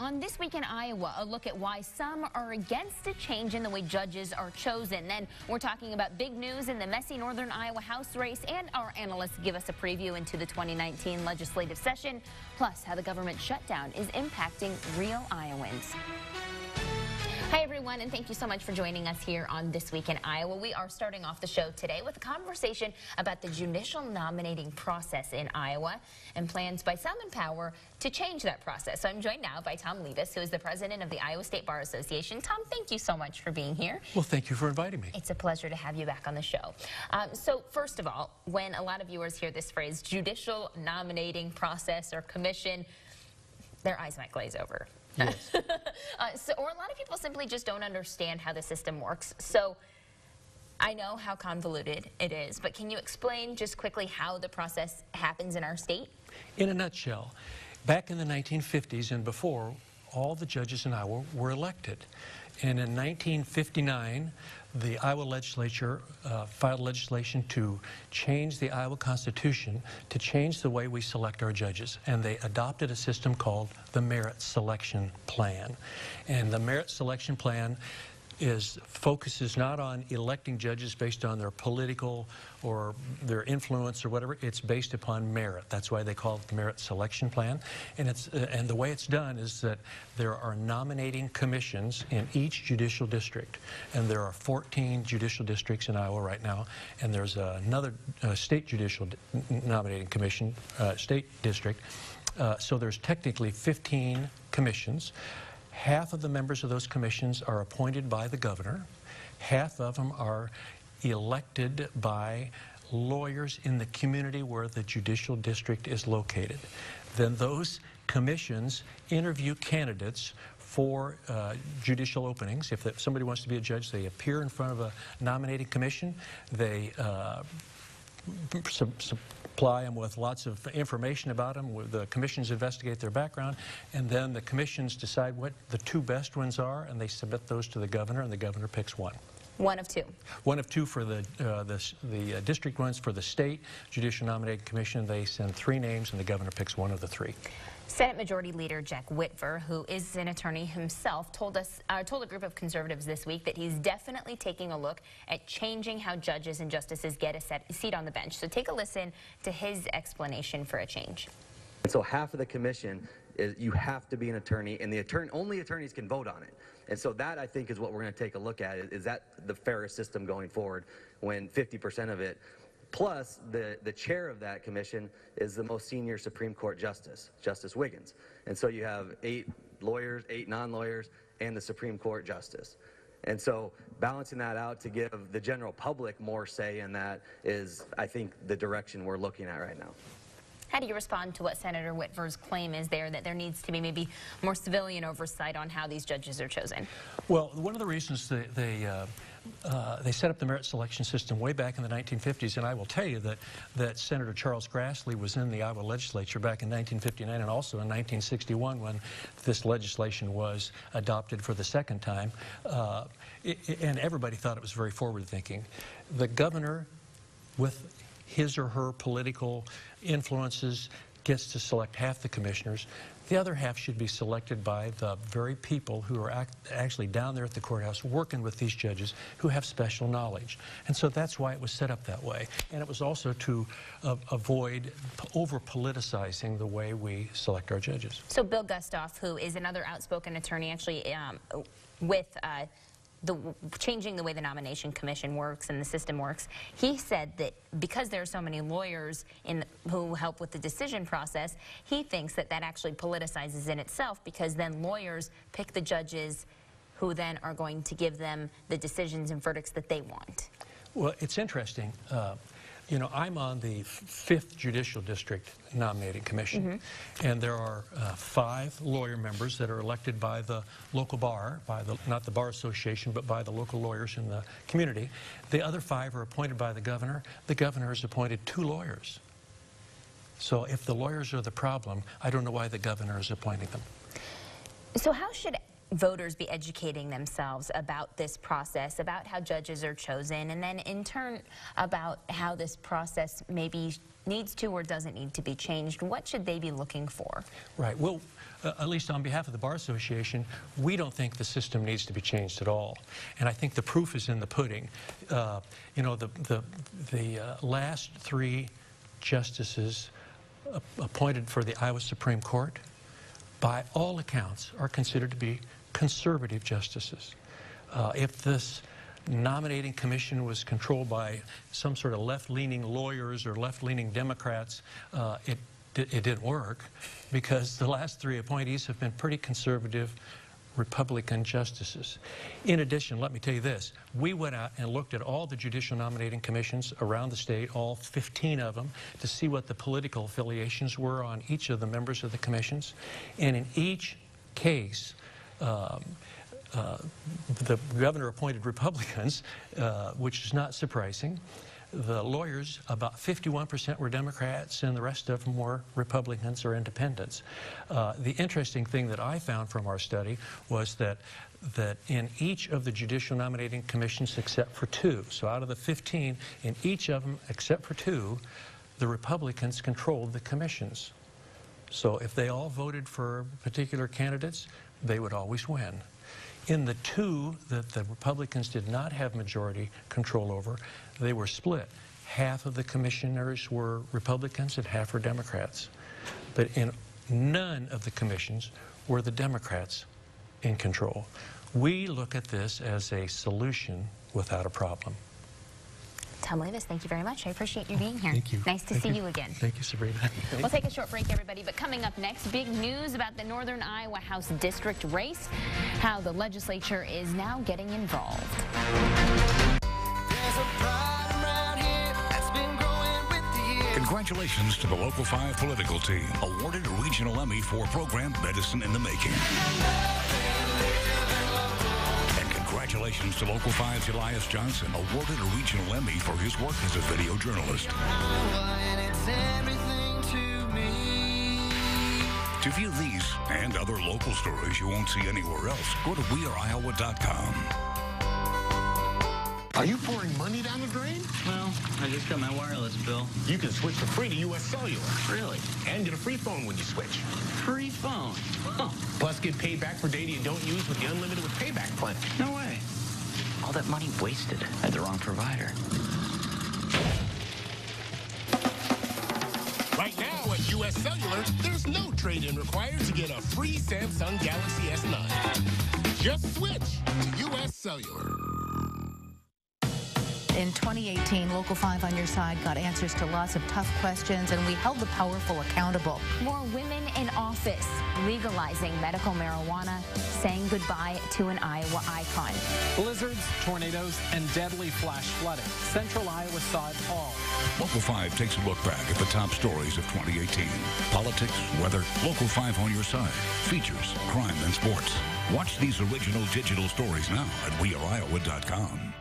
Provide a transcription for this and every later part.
On This Week in Iowa, a look at why some are against a change in the way judges are chosen. Then we're talking about big news in the messy Northern Iowa House race, and our analysts give us a preview into the 2019 legislative session, plus how the government shutdown is impacting real Iowans. Hi, everyone, and thank you so much for joining us here on This Week in Iowa. We are starting off the show today with a conversation about the judicial nominating process in Iowa and plans by some in power to change that process. So I'm joined now by Tom Levis, who is the president of the Iowa State Bar Association. Tom, thank you so much for being here. Well, thank you for inviting me. It's a pleasure to have you back on the show. So first of all, when a lot of viewers hear this phrase, judicial nominating process or commission, their eyes might glaze over. Yes. Or a lot of people simply just don't understand how the system works. So I know how convoluted it is, but can you explain just quickly how the process happens in our state? In a nutshell, back in the 1950s and before, all the judges in Iowa were elected. And in 1959, the Iowa legislature filed legislation to change the Iowa Constitution to change the way we select our judges. And they adopted a system called the Merit Selection Plan. And the Merit Selection Plan focuses not on electing judges based on their political or their influence or whatever. It's based upon merit. That's why they call it the Merit Selection Plan. And the way it's done is that there are nominating commissions in each judicial district. And there are 14 judicial districts in Iowa right now. And there's another state judicial nominating commission, state district. So there's technically 15 commissions. Half of the members of those commissions are appointed by the governor. Half of them are elected by lawyers in the community where the judicial district is located. Then those commissions interview candidates for judicial openings. If somebody wants to be a judge, they appear in front of a nominating commission. They supply them with lots of information about them. The commissions investigate their background, and then the commissions decide what the two best ones are, and they submit those to the governor, and the governor picks one. One of two. One of two for the district ones. For the state judicial nominating commission, they send 3 names, and the governor picks one of the 3. Senate Majority Leader Jack Whitver, who is an attorney himself, told a group of conservatives this week that he's definitely taking a look at changing how judges and justices get a seat on the bench. So take a listen to his explanation for a change. And so half of the commission is you have to be an attorney, and only attorneys can vote on it. And so that, I think, is what we're going to take a look at. Is that the fairest system going forward when 50% of it, plus the chair of that commission is the most senior Supreme Court justice, Justice Wiggins. And so you have 8 lawyers, 8 non-lawyers, and the Supreme Court justice. And so balancing that out to give the general public more say in that is, I think, the direction we're looking at right now. How do you respond to what Senator Whitver's claim is there, that there needs to be maybe more civilian oversight on how these judges are chosen? Well, one of the reasons they set up the merit selection system way back in the 1950s, and I will tell you that Senator Charles Grassley was in the Iowa legislature back in 1959 and also in 1961 when this legislation was adopted for the second time, and everybody thought it was very forward-thinking. The governor, with his or her political influences, gets to select half the commissioners. The other half should be selected by the very people who are actually down there at the courthouse working with these judges who have special knowledge. And so that's why it was set up that way. And it was also to avoid over-politicizing the way we select our judges. So Bill Gustav, who is another outspoken attorney, actually with changing the way the nomination commission works and the system works, he said that because there are so many lawyers who help with the decision process, he thinks that actually politicizes in itself, because then lawyers pick the judges who then are going to give them the decisions and verdicts that they want. Well, it's interesting. You know, I'm on the 5th Judicial District Nominating Commission, and there are 5 lawyer members that are elected by the local bar, not the Bar Association, but by the local lawyers in the community. The other 5 are appointed by the governor. The governor has appointed 2 lawyers. So if the lawyers are the problem, I don't know why the governor is appointing them. So how should voters be educating themselves about this process, about how judges are chosen, and then in turn about how this process maybe needs to or doesn't need to be changed? What should they be looking for? Right. Well, at least on behalf of the Bar Association, we don't think the system needs to be changed at all. And I think the proof is in the pudding. You know, the last 3 justices appointed for the Iowa Supreme Court, by all accounts, are considered to be conservative justices. If this nominating commission was controlled by some sort of left-leaning lawyers or left-leaning Democrats, it didn't work, because the last 3 appointees have been pretty conservative Republican justices. In addition, let me tell you this. We went out and looked at all the judicial nominating commissions around the state, all 15 of them, to see what the political affiliations were on each of the members of the commissions. And in each case, the governor appointed Republicans, which is not surprising. The lawyers, about 51% were Democrats, and the rest of them were Republicans or independents. The interesting thing that I found from our study was that in each of the judicial nominating commissions except for 2, so out of the 15, in each of them except for 2, the Republicans controlled the commissions. So if they all voted for particular candidates, they would always win. In the 2 that the Republicans did not have majority control over, they were split. Half of the commissioners were Republicans and half were Democrats. But in none of the commissions were the Democrats in control. We look at this as a solution without a problem. Tom Levis, thank you very much. I appreciate you being here. Thank you. Nice to see you again. Thank you, Sabrina. We'll take a short break, everybody, but coming up next, big news about the Northern Iowa House District race, how the legislature is now getting involved. Congratulations to the Local 5 political team, awarded a regional Emmy for program Medicine in the Making. And congratulations to Local 5's Elias Johnson, awarded a regional Emmy for his work as a video journalist. To view these and other local stories you won't see anywhere else, go to weareiowa.com. Are you pouring money down the drain? Well, I just got my wireless bill. You can switch for free to U.S. Cellular. Really? And get a free phone when you switch. Free phone? Huh. Plus, get paid back for data you don't use with the Unlimited with Payback plan. No way. All that money wasted at the wrong provider. Right now at U.S. Cellular, there's no trade-in required to get a free Samsung Galaxy S9. Just switch to U.S. Cellular. In 2018, Local 5 on Your Side got answers to lots of tough questions, and we held the powerful accountable. More women in office, legalizing medical marijuana, saying goodbye to an Iowa icon. Blizzards, tornadoes, and deadly flash flooding. Central Iowa saw it all. Local 5 takes a look back at the top stories of 2018. Politics, weather, Local 5 on Your Side. Features, crime, and sports. Watch these original digital stories now at weareiowa.com.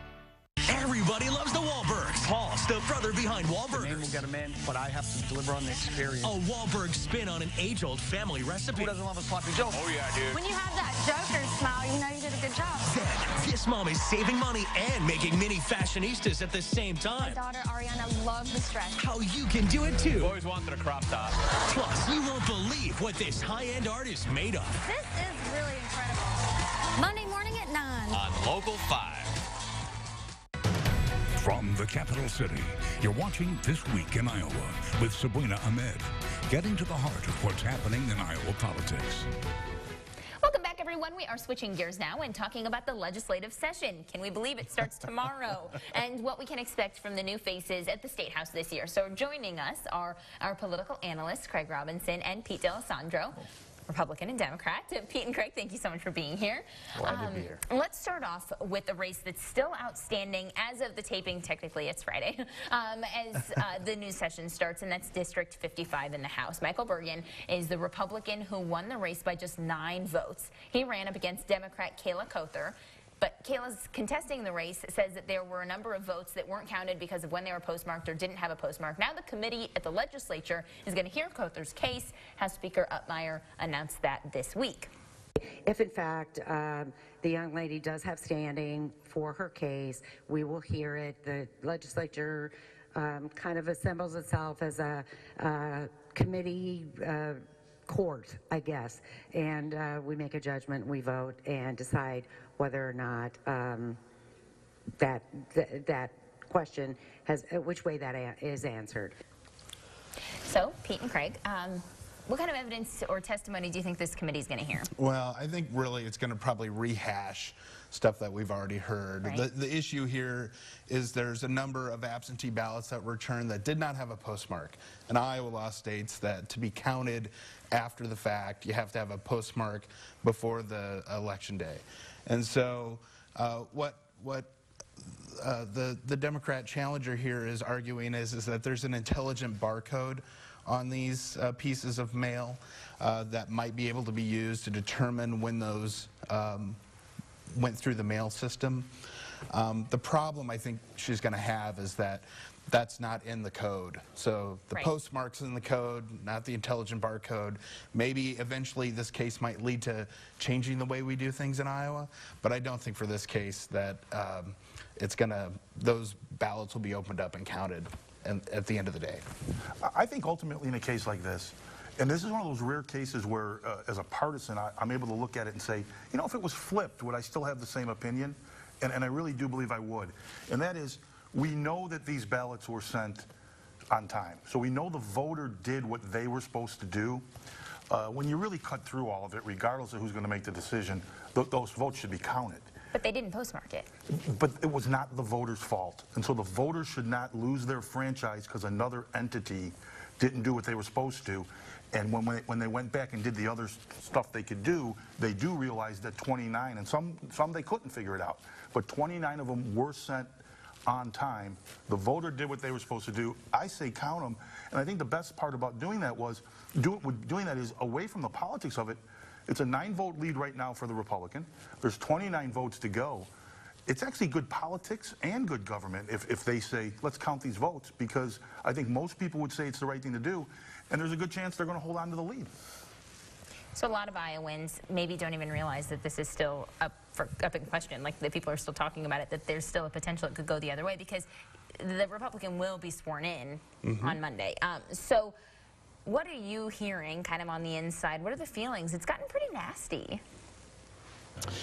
Everybody loves the Wahlbergs. Paul's the brother behind Wahlburgers. The name will get him in, but I have to deliver on the experience. A Wahlberg spin on an age-old family recipe. Who doesn't love a sloppy Joe? Oh, yeah, dude. When you have that Joker smile, you know you did a good job. Then, this mom is saving money and making mini fashionistas at the same My time. daughter Ariana loves the dress. How you can do it too. Always wanted a crop top. Plus, you won't believe what this high-end art is made of. This is really incredible. Monday morning at 9. On Local 5. From the capital city, you're watching This Week in Iowa with Sabrina Ahmed, getting to the heart of what's happening in Iowa politics. Welcome back, everyone. We are switching gears now and talking about the legislative session. Can we believe it starts tomorrow? And what we can expect from the new faces at the State House this year. So joining us are our political analysts, Craig Robinson and Pete D'Alessandro. Republican and Democrat. Pete and Craig, thank you so much for being here. Glad to be here. Let's start off with a race that's still outstanding as of the taping. Technically, it's Friday, as the new session starts, and that's District 55 in the House. Michael Bergen is the Republican who won the race by just 9 votes. He ran up against Democrat Kayla Kother. But Kayla's contesting the race says that there were a number of votes that weren't counted because of when they were postmarked or didn't have a postmark. Now the committee at the legislature is going to hear Kother's case. House Speaker Uppmeyer announced that this week. If in fact the young lady does have standing for her case, we will hear it. The legislature kind of assembles itself as a committee court, I guess, and we make a judgment, we vote, and decide whether or not that question has, which way that is answered. So, Pete and Craig, what kind of evidence or testimony do you think this committee is going to hear? Well, I think really it's going to probably rehash stuff that we've already heard. Right. The issue here is there's a number of absentee ballots that were returned that did not have a postmark. And Iowa law states that to be counted after the fact, you have to have a postmark before the election day. And so what the Democrat challenger here is arguing is that there's an intelligent barcode on these pieces of mail that might be able to be used to determine when those went through the mail system. The problem I think she's going to have is that that's not in the code. So the postmark's in the code, not the intelligent barcode. Maybe eventually this case might lead to changing the way we do things in Iowa, but I don't think for this case that those ballots will be opened up and counted at the end of the day. I think ultimately in a case like this, and this is one of those rare cases where, as a partisan, I'm able to look at it and say, you know, if it was flipped, would I still have the same opinion? And I really do believe I would. And that is, we know that these ballots were sent on time. So we know the voter did what they were supposed to do. When you really cut through all of it, regardless of who's going to make the decision, those votes should be counted. But they didn't postmark it. But it was not the voters' fault. And so the voters should not lose their franchise because another entity didn't do what they were supposed to. And when they went back and did the other stuff they could do, they do realize that 29, and some they couldn't figure it out, but 29 of them were sent on time. The voter did what they were supposed to do. I say count them. And I think the best part about doing that is away from the politics of it. It's a 9-vote lead right now for the Republican. There's 29 votes to go. It's actually good politics and good government if they say, let's count these votes, because I think most people would say it's the right thing to do, and there's a good chance they're going to hold on to the lead. So a lot of Iowans maybe don't even realize that this is still up in question, like the people are still talking about it, that there's still a potential it could go the other way, because the Republican will be sworn in on Monday. So what are you hearing kind of on the inside? What are the feelings? It's gotten pretty nasty.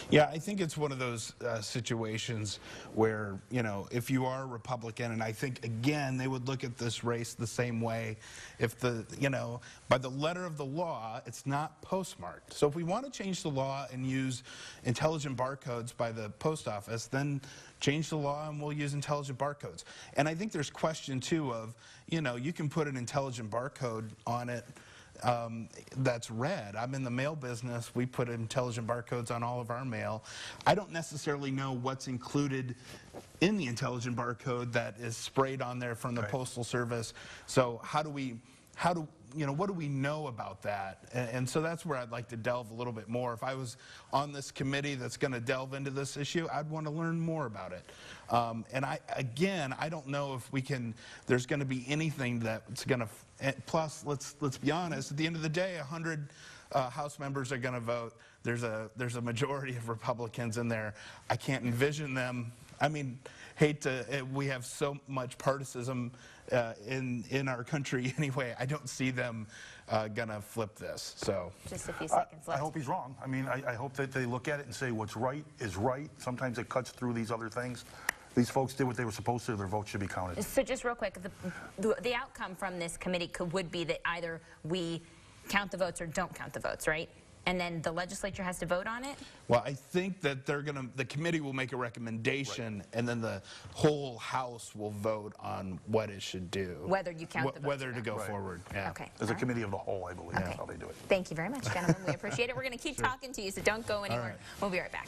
Yeah, I think it's one of those situations where, you know, if you are a Republican, and I think, again, they would look at this race the same way if by the letter of the law, it's not postmarked. So if we want to change the law and use intelligent barcodes by the post office, then change the law and we'll use intelligent barcodes. And I think there's question, too, of, you know, you can put an intelligent barcode on it that's red. I'm in the mail business. We put intelligent barcodes on all of our mail. I don't necessarily know what's included in the intelligent barcode that is sprayed on there from the Postal Service. So what do we know about that? And so that's where I'd like to delve a little bit more. If I was on this committee that's going to delve into this issue, I'd want to learn more about it. And I don't know if there's going to be anything that's going to, plus let's be honest, at the end of the day, 100 House members are going to vote. There's a majority of Republicans in there. I can't envision them. I mean, we have so much partisanship in our country anyway. I don't see them gonna flip this. So just a few seconds left. I hope he's wrong. I mean, I hope that they look at it and say what's right is right. Sometimes it cuts through these other things. These folks did what they were supposed to. Their vote should be counted. So just real quick, the outcome from this committee would be that either we count the votes or don't count the votes, right? And then the legislature has to vote on it? Well, I think that the committee will make a recommendation, and then the whole House will vote on what it should do. Whether you count the votes. Whether to go forward. Yeah. Okay. As a committee of the whole, I believe that's how they do it. Thank you very much, gentlemen. We appreciate it. We're going to keep talking to you, so don't go anywhere. We'll be right back.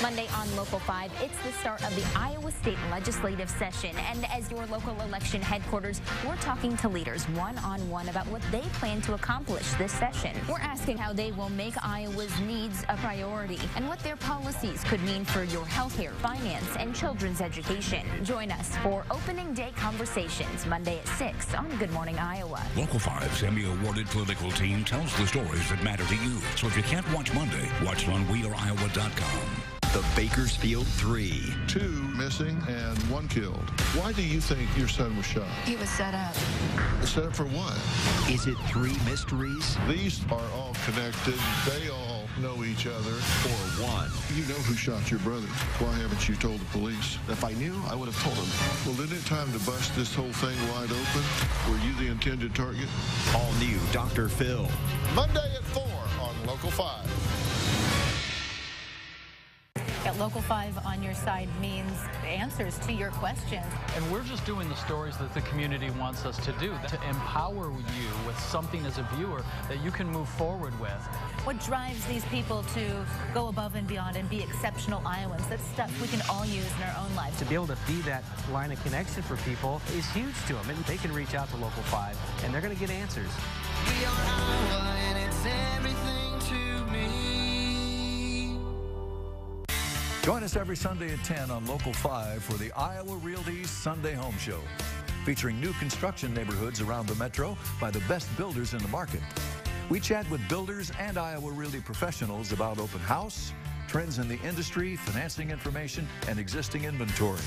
Monday on Local 5, it's the start of the Iowa State Legislative Session. And as your local election headquarters, we're talking to leaders one-on-one about what they plan to accomplish this session. We're asking how they will make Iowa's needs a priority and what their policies could mean for your healthcare, finance, and children's education. Join us for Opening Day Conversations, Monday at 6 on Good Morning Iowa. Local 5's Emmy-awarded political team tells the stories that matter to you. So if you can't watch Monday, watch on WeAreIowa.com. the Bakersfield 3. 2 missing and 1 killed. Why do you think your son was shot? He was set up. Set up for what? Is it 3 mysteries? These are all connected. They all know each other. Or 1? You know who shot your brother. Why haven't you told the police? If I knew, I would have told him. Well, isn't it time to bust this whole thing wide open? Were you the intended target? All new Dr. Phil. Monday at 4 on Local 5. At Local 5 on your side means answers to your questions. And we're just doing the stories that the community wants us to do, to empower you with something as a viewer that you can move forward with. What drives these people to go above and beyond and be exceptional Iowans? That's stuff we can all use in our own lives. To be able to be that line of connection for people is huge to them. And they can reach out to Local 5, and they're going to get answers. We are Iowa, and it's everything to me. Join us every Sunday at 10 on Local 5 for the Iowa Realty Sunday Home Show, featuring new construction neighborhoods around the metro by the best builders in the market. We chat with builders and Iowa Realty professionals about open house, trends in the industry, financing information, and existing inventory.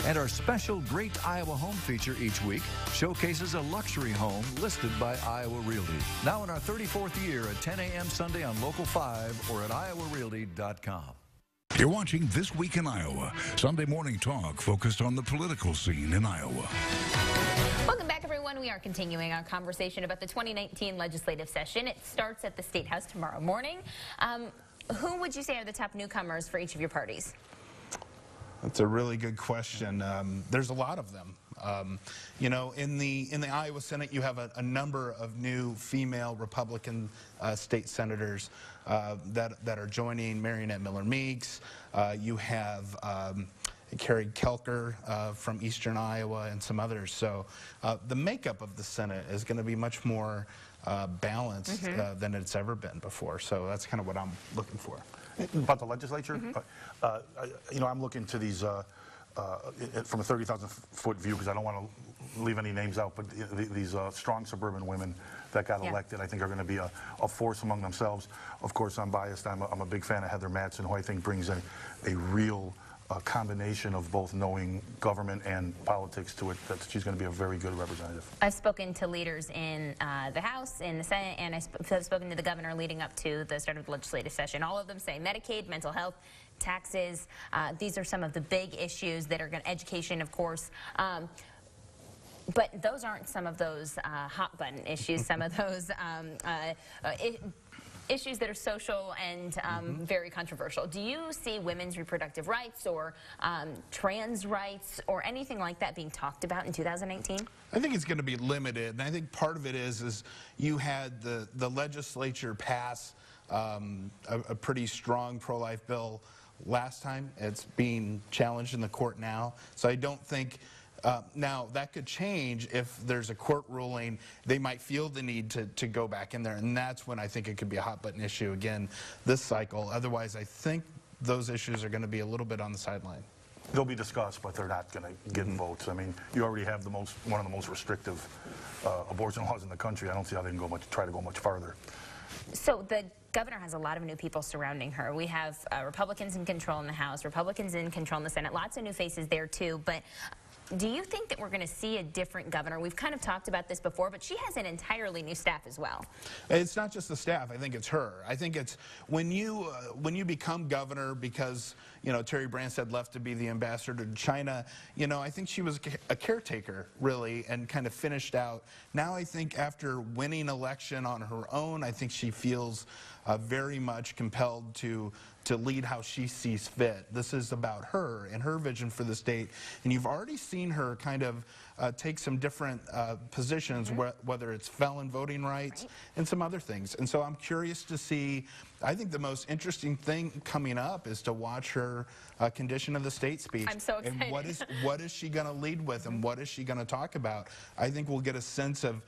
And our special Great Iowa Home feature each week showcases a luxury home listed by Iowa Realty. Now in our 34th year at 10 a.m. Sunday on Local 5 or at iowarealty.com. You're watching This Week in Iowa, Sunday morning talk focused on the political scene in Iowa. Welcome back, everyone. We are continuing our conversation about the 2019 legislative session. It starts at the State House tomorrow morning. Who would you say are the top newcomers for each of your parties? That's a really good question. There's a lot of them. You know, in the Iowa Senate, you have a number of new female Republican state senators that are joining. Marionette Miller Meeks. You have Carrie Kelker from Eastern Iowa and some others. So the makeup of the Senate is going to be much more balanced than it's ever been before. So that's kind of what I'm looking for. About the legislature, you know, I'm looking to these from a 30,000-foot view, because I don't want to leave any names out, but these strong suburban women that got elected, I think are going to be a force among themselves. Of course, I'm biased. I'm a big fan of Heather Mattson, who I think brings a real combination of both knowing government and politics to it. That she's going to be a very good representative. I've spoken to leaders in the House, in the Senate, and I've spoken to the governor leading up to the start of the legislative session. All of them say Medicaid, mental health, taxes. These are some of the big issues that are going to, education, of course. But those aren't some of those hot button issues, some of those issues that are social and very controversial. Do you see women's reproductive rights or trans rights or anything like that being talked about in 2019? I think it's going to be limited, and I think part of it is you had the legislature pass a pretty strong pro-life bill last time. It's being challenged in the court now, so I don't think. Now, that could change if there's a court ruling. They might feel the need to go back in there, and that's when I think it could be a hot-button issue again this cycle. Otherwise, I think those issues are going to be a little bit on the sideline. They'll be discussed, but they're not going to get votes. I mean, you already have one of the most restrictive abortion laws in the country. I don't see how they can try to go much farther. So the governor has a lot of new people surrounding her. We have Republicans in control in the House, Republicans in control in the Senate, lots of new faces there too, but do you think that we're going to see a different governor? We've kind of talked about this before, but she has an entirely new staff as well. It's not just the staff. I think it's her. I think it's when you become governor, because Terry Branstad left to be the ambassador to China. I think she was a caretaker really, and kind of finished out. Now I think after winning election on her own, I think she feels very much compelled to lead how she sees fit. This is about her and her vision for the state. And you've already seen her kind of take some different positions, whether it's felon voting rights and some other things. And so I'm curious to see, I think the most interesting thing coming up is to watch her condition of the state speech. I'm so excited. And what is she going to lead with, and what is she going to talk about? I think we'll get a sense of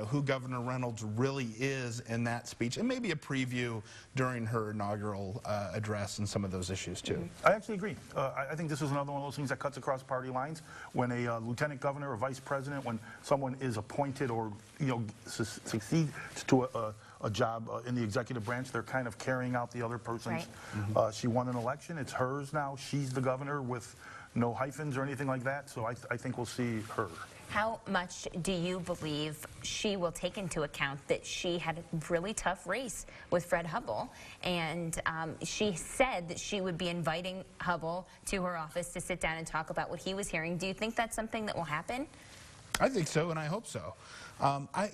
who Governor Reynolds really is in that speech, and maybe a preview during her inaugural address and some of those issues too. I actually agree. I think this is another one of those things that cuts across party lines. When a lieutenant governor or vice president, when someone is appointed or succeeds to a job in the executive branch. They're kind of carrying out the other person's. Right. She won an election. It's hers now. She's the governor with no hyphens or anything like that. So I think we'll see her. How much do you believe she will take into account that she had a really tough race with Fred Hubbell, and she said that she would be inviting Hubbell to her office to sit down and talk about what he was hearing? Do you think that's something that will happen? I think so, and I hope so.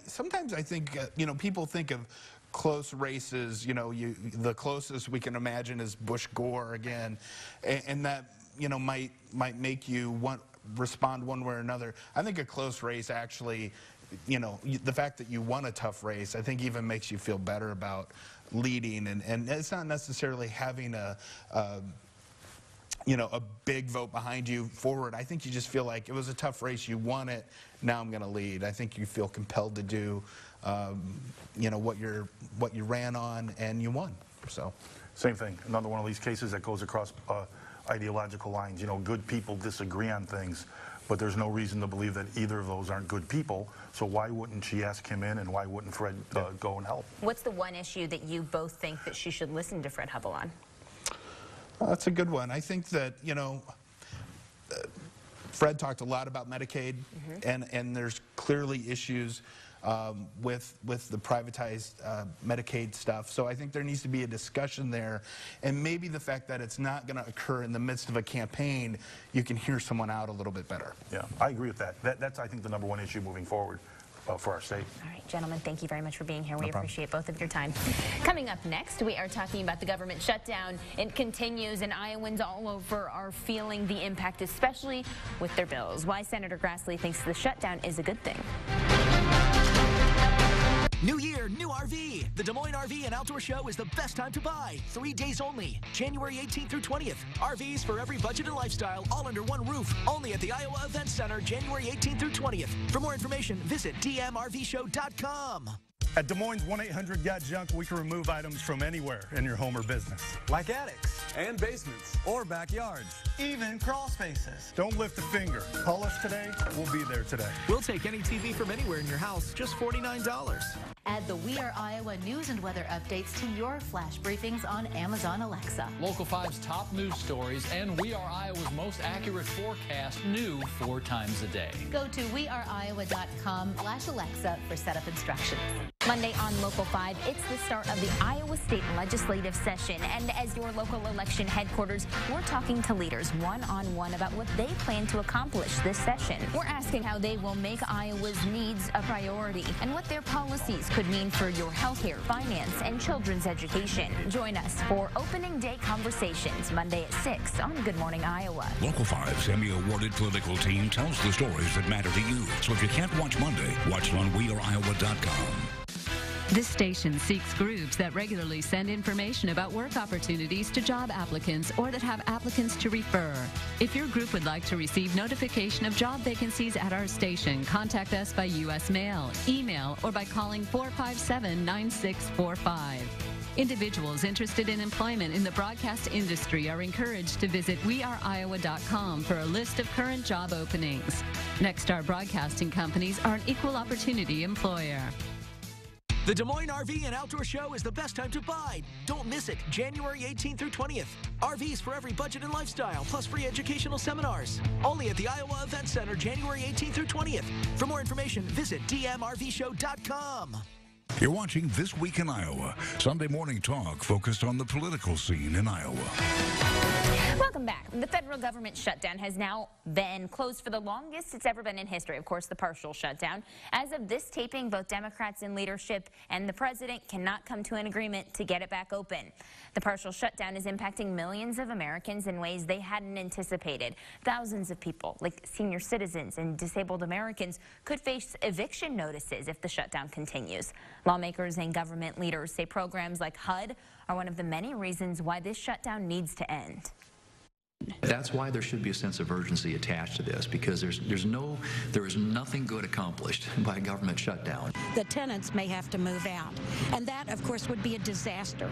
Sometimes I think, you know, people think of close races, you know, the closest we can imagine is Bush-Gore again, and that, you know, might make you respond one way or another. I think a close race actually, you know, the fact that you won a tough race, I think even makes you feel better about leading, and it's not necessarily having you know, a big vote behind you forward. I think you just feel like it was a tough race, you won it, now I'm going to lead. I think you feel compelled to do, you know, what you ran on, and you won. So, same thing. Another one of these cases that goes across ideological lines. You know, good people disagree on things, but there's no reason to believe that either of those aren't good people. So why wouldn't she ask him in, and why wouldn't Fred go and help? What's the one issue that you both think that she should listen to Fred Hubbell on? That's a good one. I think that, you know, Fred talked a lot about Medicaid, and there's clearly issues with the privatized Medicaid stuff. So I think there needs to be a discussion there, and maybe the fact that it's not going to occur in the midst of a campaign, you can hear someone out a little bit better. Yeah, I agree with that. That's, I think, the #1 issue moving forward for our state. All right, gentlemen, thank you very much for being here. We appreciate both of your time. Coming up next, we are talking about the government shutdown. It continues, and Iowans all over are feeling the impact, especially with their bills. Why Senator Grassley thinks the shutdown is a good thing. New year, new RV. The Des Moines RV and Outdoor Show is the best time to buy. 3 days only, January 18th through 20th. RVs for every budget and lifestyle, all under one roof. Only at the Iowa Event Center, January 18th through 20th. For more information, visit dmrvshow.com. At Des Moines 1-800-GOT-JUNK, we can remove items from anywhere in your home or business. Like attics and basements or backyards. Even crawl spaces. Don't lift a finger. Call us today. We'll be there today. We'll take any TV from anywhere in your house, just $49. Add the We Are Iowa news and weather updates to your flash briefings on Amazon Alexa. Local 5's top news stories and We Are Iowa's most accurate forecast new 4 times a day. Go to weareiowa.com/Alexa for setup instructions. Monday on Local 5, it's the start of the Iowa State Legislative Session. And as your local election headquarters, we're talking to leaders one-on-one about what they plan to accomplish this session. We're asking how they will make Iowa's needs a priority and what their policies could mean for your healthcare, finance, and children's education. Join us for Opening Day Conversations, Monday at 6 on Good Morning Iowa. Local 5's Emmy-awarded political team tells the stories that matter to you. So if you can't watch Monday, watch it on weareiowa.com. This station seeks groups that regularly send information about work opportunities to job applicants or that have applicants to refer. If your group would like to receive notification of job vacancies at our station, contact us by U.S. mail, email, or by calling 457-9645. Individuals interested in employment in the broadcast industry are encouraged to visit weareiowa.com for a list of current job openings. Nexstar Broadcasting Companies are an equal opportunity employer. The Des Moines RV and Outdoor Show is the best time to buy. Don't miss it, January 18th through 20th. RVs for every budget and lifestyle, plus free educational seminars. Only at the Iowa Event Center, January 18th through 20th. For more information, visit dmrvshow.com. You're watching This Week in Iowa, Sunday morning talk focused on the political scene in Iowa. Welcome back. The federal government shutdown has now been closed for the longest it's ever been in history. Of course, the partial shutdown. As of this taping, both Democrats in leadership and the president cannot come to an agreement to get it back open. The partial shutdown is impacting millions of Americans in ways they hadn't anticipated. Thousands of people, like senior citizens and disabled Americans, could face eviction notices if the shutdown continues. Lawmakers and government leaders say programs like HUD are one of the many reasons why this shutdown needs to end. That's why there should be a sense of urgency attached to this, because there is nothing good accomplished by a government shutdown. The tenants may have to move out, and that, of course, would be a disaster.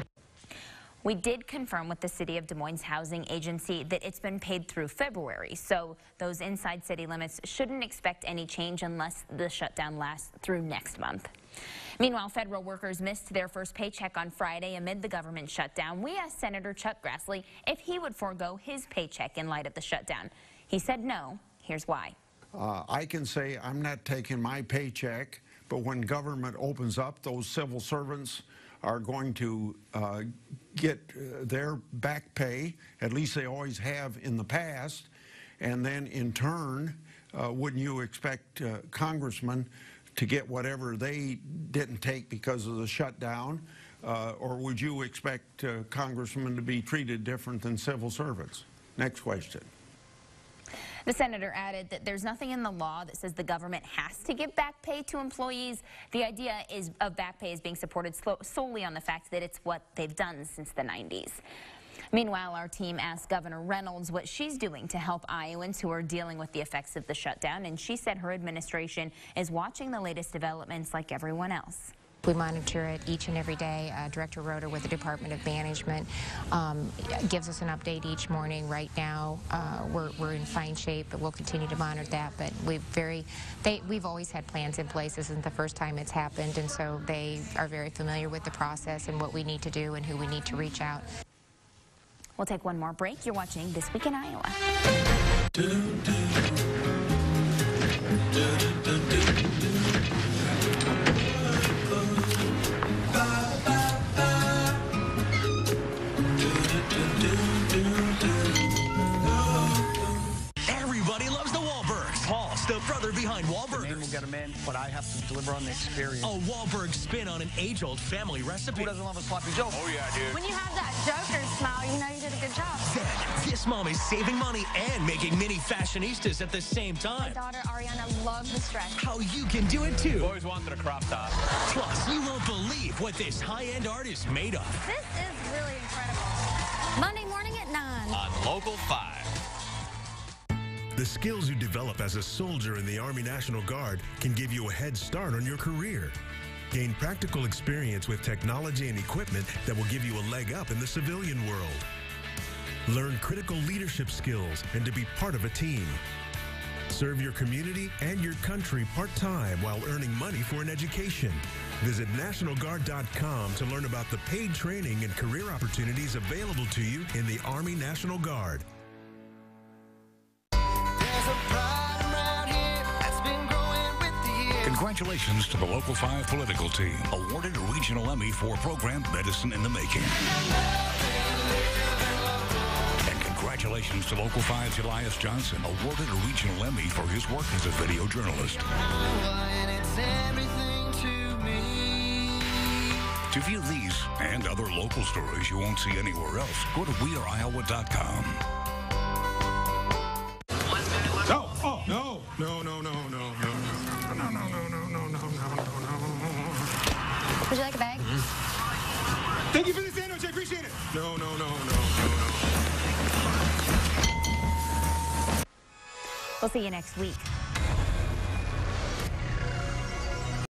We did confirm with the City of Des Moines Housing Agency that it's been paid through February, so those inside city limits shouldn't expect any change unless the shutdown lasts through next month. Meanwhile, federal workers missed their first paycheck on Friday amid the government shutdown. We asked Senator Chuck Grassley if he would forego his paycheck in light of the shutdown. He said no. Here's why. I can say I'm not taking my paycheck, but when government opens up, those civil servants are going to get their back pay, at least they always have in the past, and then in turn, wouldn't you expect congressmen to get whatever they didn't take because of the shutdown, or would you expect congressmen to be treated different than civil servants? Next question. The senator added that there's nothing in the law that says the government has to give back pay to employees. The idea of back pay is being supported solely on the fact that it's what they've done since the 90s. Meanwhile, our team asked Governor Reynolds what she's doing to help Iowans who are dealing with the effects of the shutdown, and she said her administration is watching the latest developments like everyone else. We monitor it each and every day. Director Roeder with the Department of Management gives us an update each morning. Right now, we're in fine shape, but we'll continue to monitor that. But we've always had plans in place. This isn't the first time it's happened, and so they are very familiar with the process and what we need to do and who we need to reach out. We'll take one more break. You're watching This Week in Iowa. Everybody loves the Wahlbergs. Paul's the brother behind Wahlburgers. The name will get them in, but I have to deliver on the experience. A Wahlberg spin on an age-old family recipe. Who doesn't love a sloppy Joe? Oh, yeah, dude. When you have that Joker smile, you know you did a good job. Then, this mom is saving money and making mini fashionistas at the same My time. daughter Ariana loved the stretch. How you can do it, too. Always wanted a crop top. Plus, you won't believe what this high-end art is made of. This is really incredible. Monday morning at 9. On Local 5. The skills you develop as a soldier in the Army National Guard can give you a head start on your career. Gain practical experience with technology and equipment that will give you a leg up in the civilian world. Learn critical leadership skills and to be part of a team. Serve your community and your country part-time while earning money for an education. Visit NationalGuard.com to learn about the paid training and career opportunities available to you in the Army National Guard. Congratulations to the Local 5 political team, awarded a regional Emmy for program Medicine in the Making. And congratulations to Local 5's Elias Johnson, awarded a regional Emmy for his work as a video journalist. To view these and other local stories you won't see anywhere else, go to weareiowa.com. Would you like a bag? Thank you for the sandwich. I appreciate it. No. We'll see you next week.